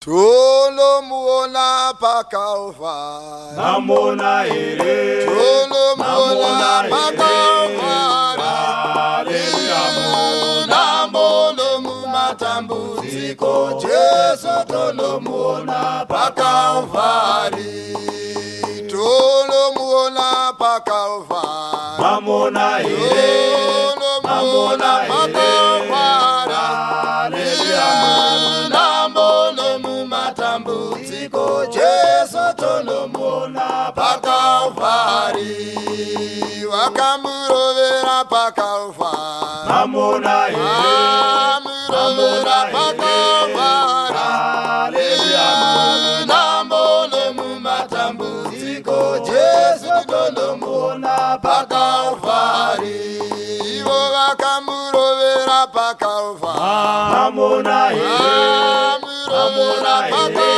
Tolomuona pakalvari, namona ere, tolomuona pakalvari, namona mumatambudziko, Jesu tolomuona pakalvari, tolomuona pakalvari, namona ere, tolomuona pakalvari, matambudziko, Jesu tolomuona pakalvari, vakamurovera pakalvari, namona ere, vamurovera pakalvari, namona mumatambudziko, Jesu tolomuona pakalvari, ivo vakamurovera pakalvari, namona ere, namona pakalvari,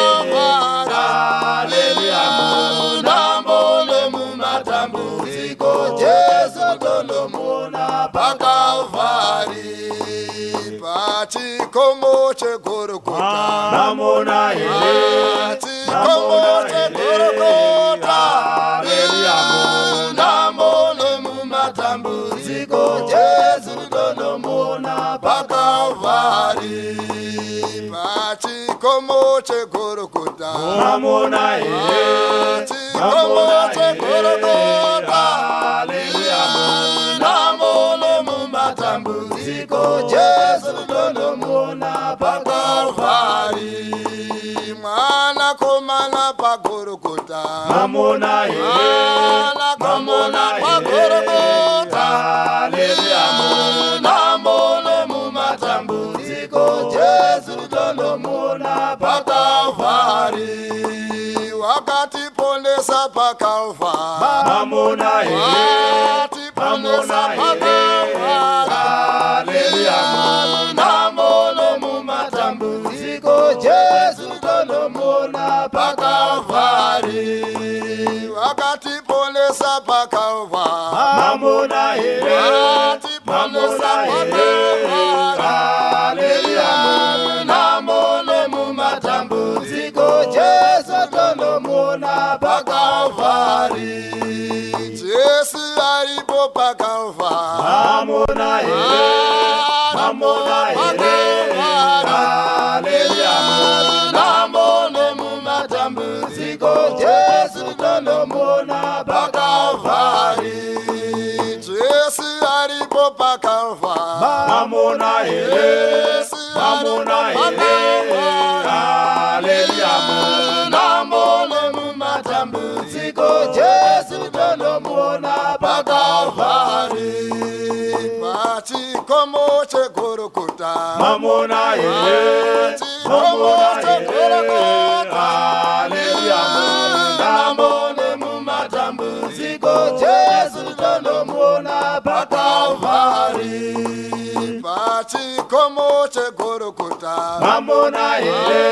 namona mumatambudziko, Jesu tolomuona pakalvari, pachikomo cheGorogota, namona ere, pachikomo cheGorogota, namona mumatambudziko, Jesu tolomuona pakalvari, pachikomo cheGorogota, namona ere, pachikomo cheGorogota, namona mumatambudziko, Jesu tolomuona pakalvari, mwanakomana paGorogota, namona ere, mwanakomana paGorogota, namona mumatambudziko, Jesu tolomuona pakalvari, wakatiponesa pakalvari, namona ere, wakatiponesa pakalvari, namona mumatambudziko, Jesu tolomuona pakalvari, wakatiponesa pakalvari, namona ere, wakatiponesa pakalvari, namona mumatambudziko, Jesu tolomuona pakalvari, Jesu aripo pakalvari, namona ere, namona ere, namona mumatambudziko, Jesu tolomuona pakalvari, Jesu aripo pakalvari, namona ere, namona ere, namona mumatambudziko, Jesu tolomuona pakalvari, pachikomo cheGorogota, namona ere, pachikomo cheGorogota, hallelujah, namona mumatambudziko, Jesu tolomuona pakalvari, pachikomo cheGorogota, namona ere,